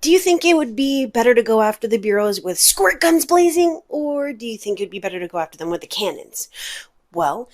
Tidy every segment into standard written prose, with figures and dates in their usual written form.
Do you think it would be better to go after the bureaus with squirt guns blazing, or do you think it'd be better to go after them with the cannons? Well,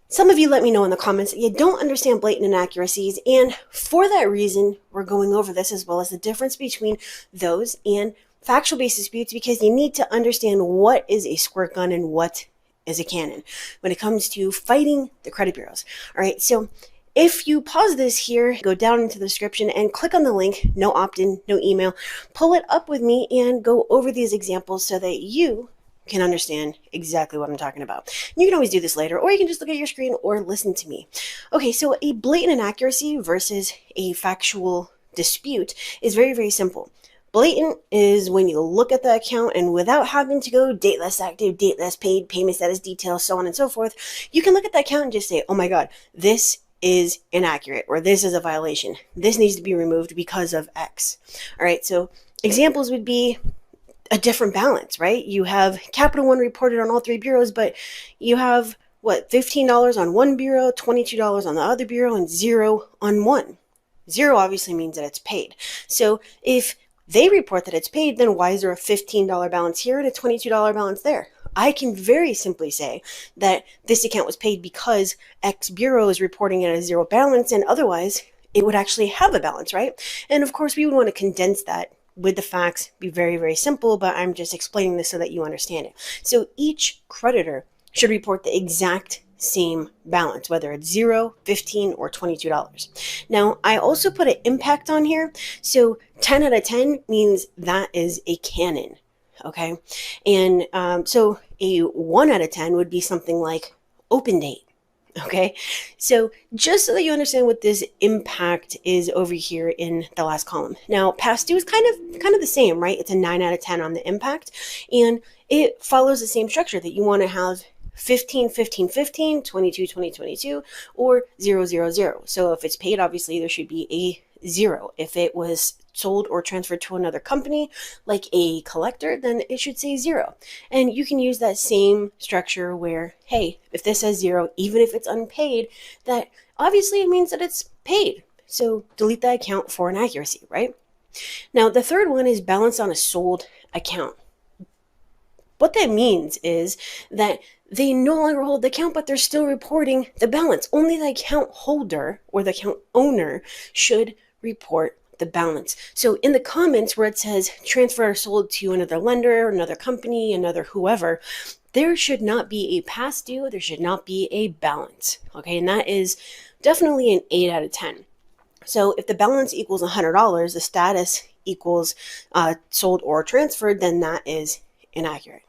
some of you let me know in the comments that you don't understand blatant inaccuracies, and for that reason, we're going over this as well as the difference between those and factual-based disputes, because you need to understand what is a squirt gun and what is a cannon when it comes to fighting the credit bureaus. All right, so if you pause this here, go down into the description and click on the link, no opt-in, no email, pull it up with me and go over these examples so that you can understand exactly what I'm talking about. You can always do this later, or you can just look at your screen or listen to me. Okay, so a blatant inaccuracy versus a factual dispute is very, very simple. Blatant is when you look at the account and without having to go date less active, date less paid, payment status details, so on and so forth, you can look at the account and just say, oh my God, this is inaccurate, or this is a violation. This needs to be removed because of X. All right, so examples would be a different balance, right? You have Capital One reported on all three bureaus, but you have, what, $15 on one bureau, $22 on the other bureau, and zero on one. Zero obviously means that it's paid. So if they report that it's paid, then why is there a $15 balance here and a $22 balance there? I can very simply say that this account was paid because X bureau is reporting it as zero balance, and otherwise it would actually have a balance, right? And of course, we would want to condense that with the facts, be very, very simple, but I'm just explaining this so that you understand it. So each creditor should report the exact same balance, whether it's $0, $15, or $22. Now, I also put an impact on here. So 10 out of 10 means that is a canon, okay? And so a 1 out of 10 would be something like open date. Okay, so just so that you understand what this impact is over here in the last column. Now, past due is kind of the same, right? It's a 9 out of 10 on the impact, and it follows the same structure that you want to have 15, 15, 15, 22, 20, 22, or 0, 0, 0. So if it's paid, obviously there should be a 0. If it was sold or transferred to another company, like a collector, then it should say 0. And you can use that same structure where, hey, if this says 0, even if it's unpaid, that obviously it means that it's paid. So delete that account for inaccuracy, right? Now, the third one is balance on a sold account. What that means is that they no longer hold the account, but they're still reporting the balance. Only the account holder or the account owner should report the balance. So in the comments where it says transfer or sold to another lender, another company, another whoever, there should not be a past due, there should not be a balance. Okay, and that is definitely an 8 out of 10. So if the balance equals $100, the status equals sold or transferred, then that is inaccurate.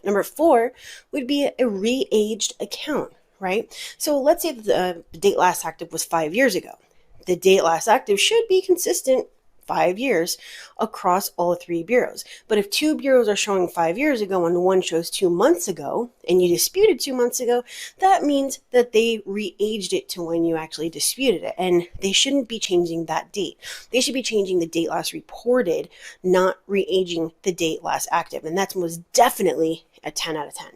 Number 4 would be a re-aged account, right? So let's say the date last active was 5 years ago. The date last active should be consistent 5 years across all 3 bureaus. But if 2 bureaus are showing 5 years ago and one shows 2 months ago, and you disputed 2 months ago, that means that they re-aged it to when you actually disputed it. And they shouldn't be changing that date. They should be changing the date last reported, not re-aging the date last active. And that's most definitely a 10 out of 10.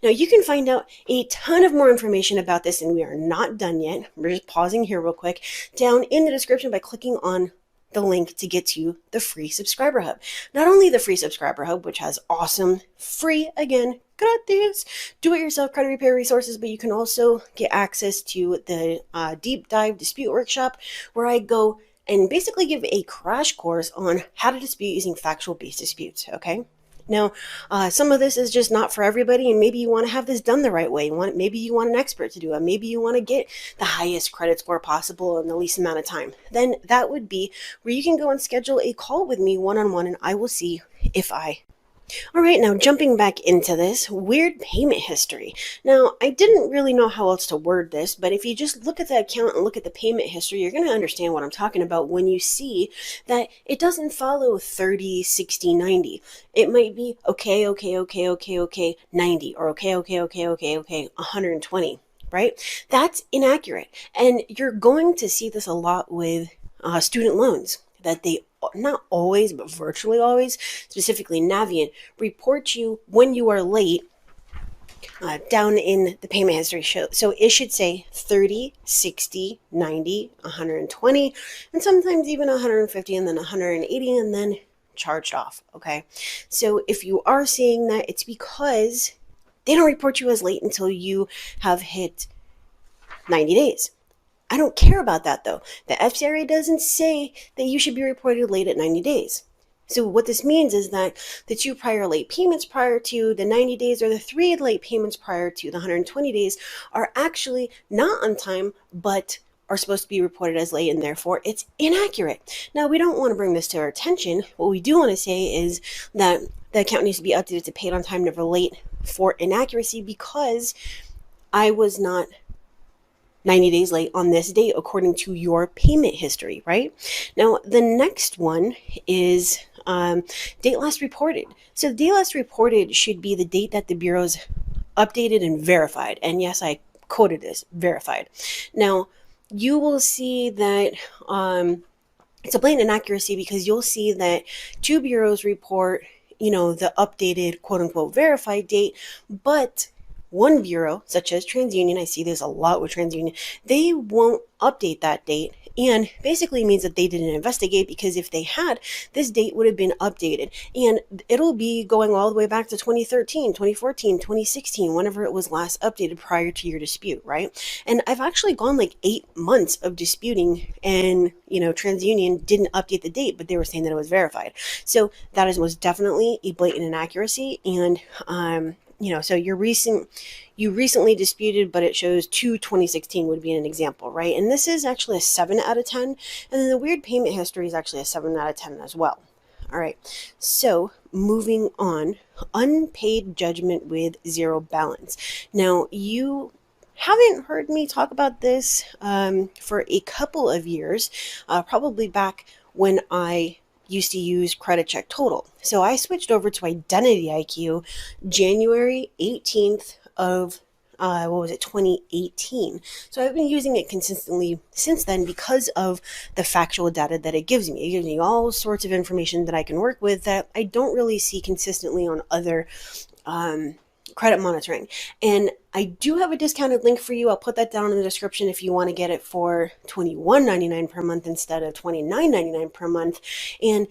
Now, you can find out a ton of more information about this, and we are not done yet. We're just pausing here real quick, down in the description by clicking on the link to get to the free subscriber hub. Not only the free subscriber hub, which has awesome, free, again, gratis, do-it-yourself credit repair resources, but you can also get access to the deep dive dispute workshop, where I go and basically give a crash course on how to dispute using factual-based disputes, okay? Now, some of this is just not for everybody, and maybe you want to have this done the right way. Maybe you want an expert to do it. Maybe you want to get the highest credit score possible in the least amount of time. Then that would be where you can go and schedule a call with me one-on-one, and I will see if I... All right, now jumping back into this, weird payment history. Now, I didn't really know how else to word this, but if you just look at the account and look at the payment history, you're going to understand what I'm talking about when you see that it doesn't follow 30, 60, 90. It might be okay, 90, or okay, 120, right? That's inaccurate. And you're going to see this a lot with student loans, that they not always, but virtually always, specifically Navient, report you when you are late down in the payment history show. So it should say 30, 60, 90, 120, and sometimes even 150 and then 180 and then charged off. Okay. So if you are seeing that, it's because they don't report you as late until you have hit 90 days. I don't care about that though. The FCRA doesn't say that you should be reported late at 90 days. So what this means is that the 2 prior late payments prior to the 90 days or the 3 late payments prior to the 120 days are actually not on time, but are supposed to be reported as late, and therefore it's inaccurate. Now, we don't want to bring this to our attention. What we do want to say is that the account needs to be updated to paid on time, never late for inaccuracy, because I was not 90 days late on this date according to your payment history, right? Now, the next one is date last reported. So the date last reported should be the date that the Bureau's updated and verified. And yes, I quoted this, verified. Now, you will see that it's a blatant inaccuracy because you'll see that 2 bureaus report, the updated quote unquote verified date, but one bureau, such as TransUnion, I see this a lot with TransUnion, they won't update that date, and basically means that they didn't investigate, because if they had, this date would have been updated, and it'll be going all the way back to 2013, 2014, 2016, whenever it was last updated prior to your dispute, right? And I've actually gone like 8 months of disputing, and TransUnion didn't update the date, but they were saying that it was verified. So that is most definitely a blatant inaccuracy, and so you recently disputed, but it shows 2016 would be an example, right? And this is actually a 7 out of 10. And then the weird payment history is actually a 7 out of 10 as well. All right. So moving on, unpaid judgment with zero balance. Now, you haven't heard me talk about this for a couple of years, probably back when I used to use Credit Check Total. So I switched over to Identity IQ January 18th of 2018. So I've been using it consistently since then because of the factual data that it gives me. It gives me all sorts of information that I can work with that I don't really see consistently on other credit monitoring. And I do have a discounted link for you. I'll put that down in the description if you want to get it for $21.99 per month instead of $29.99 per month. And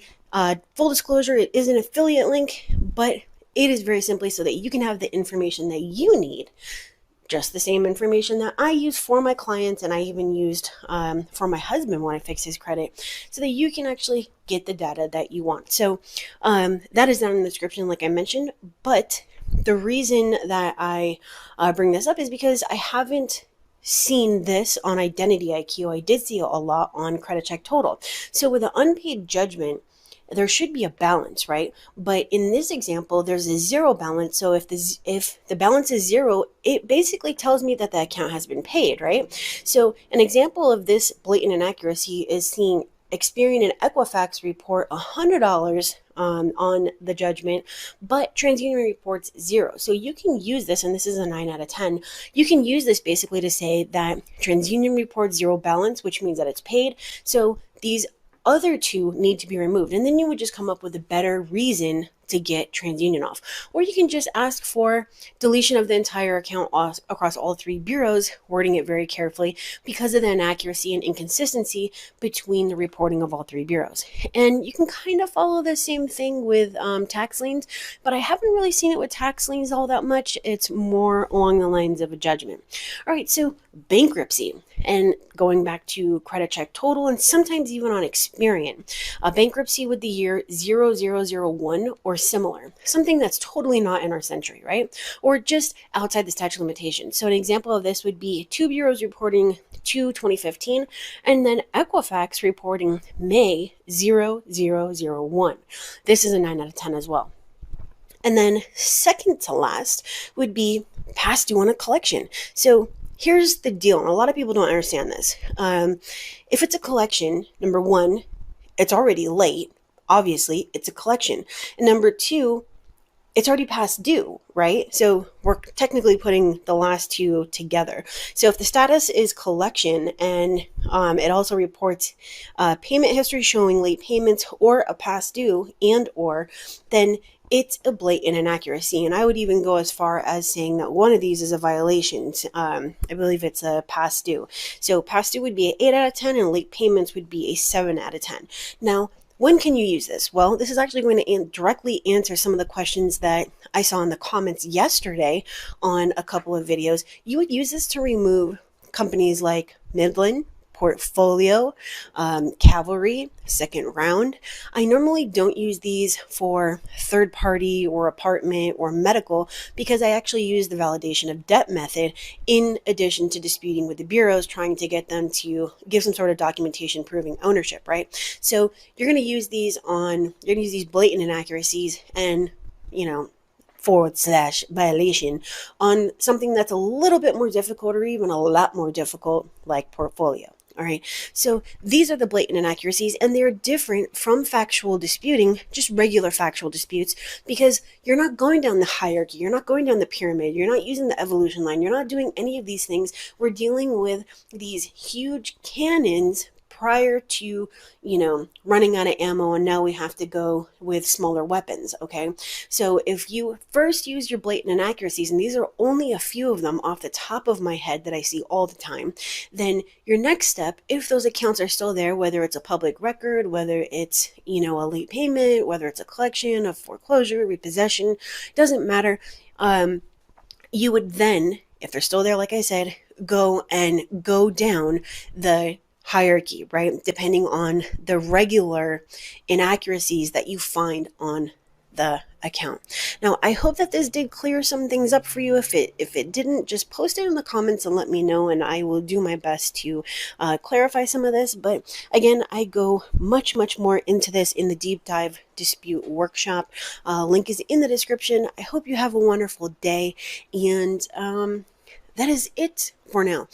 full disclosure, it is an affiliate link, but it is very simply so that you can have the information that you need, just the same information that I use for my clients, and I even used for my husband when I fixed his credit, so that you can actually get the data that you want. So that is down in the description, like I mentioned. But the reason that I bring this up is because I haven't seen this on Identity IQ. I did see it a lot on Credit Check Total. So with an unpaid judgment, there should be a balance, right? But in this example, there's a zero balance. So if the balance is zero, it basically tells me that the account has been paid, right? So an example of this blatant inaccuracy is seeing Experian and Equifax report $100 on the judgment, but TransUnion reports zero. So you can use this, and this is a 9 out of 10. You can use this basically to say that TransUnion reports zero balance, which means that it's paid. So these other two need to be removed. And then you would just come up with a better reason to get TransUnion off. Or you can just ask for deletion of the entire account across all 3 bureaus, wording it very carefully because of the inaccuracy and inconsistency between the reporting of all 3 bureaus. And you can kind of follow the same thing with tax liens, but I haven't really seen it with tax liens all that much. It's more along the lines of a judgment. All right, so bankruptcy. And going back to Credit Check Total, and sometimes even on Experian, a bankruptcy with the year 0001 or similar, something that's totally not in our century, right? Or just outside the statute of limitations. So an example of this would be 2 bureaus reporting to 2015, and then Equifax reporting May 0001. This is a 9 out of 10 as well. And then second to last would be past due on a collection. So here's the deal, and a lot of people don't understand this. If it's a collection, number one, it's already late. Obviously, it's a collection. And number two, it's already past due, right? So we're technically putting the last two together. So if the status is collection and it also reports payment history showing late payments or a past due and or, then it's a blatant inaccuracy. And I would even go as far as saying that one of these is a violation. I believe it's a past due. So past due would be an 8 out of 10 and late payments would be a 7 out of 10. Now, when can you use this? Well, this is actually going to directly answer some of the questions that I saw in the comments yesterday on a couple of videos. You would use this to remove companies like Midland, Portfolio, Cavalry, Second Round. I normally don't use these for third party or apartment or medical because I actually use the validation of debt method in addition to disputing with the bureaus, trying to get them to give some sort of documentation proving ownership, right? So you're going to use these blatant inaccuracies and, / violation on something that's a little bit more difficult or even a lot more difficult, like Portfolio. All right, so these are the blatant inaccuracies, and they're different from factual disputing, just regular factual disputes, because you're not going down the hierarchy, you're not going down the pyramid, you're not using the evolution line, you're not doing any of these things. We're dealing with these huge cannons prior to, running out of ammo, and now we have to go with smaller weapons, okay? So if you first use your blatant inaccuracies, and these are only a few of them off the top of my head that I see all the time, then your next step, if those accounts are still there, whether it's a public record, whether it's, a late payment, whether it's a collection, a foreclosure, repossession, doesn't matter, you would then, if they're still there, like I said, go down the hierarchy, right? Depending on the regular inaccuracies that you find on the account. Now, I hope that this did clear some things up for you. If it didn't, just post it in the comments and let me know, and I will do my best to clarify some of this. But again, I go much more into this in the deep dive dispute workshop. Link is in the description. I hope you have a wonderful day, and that is it for now.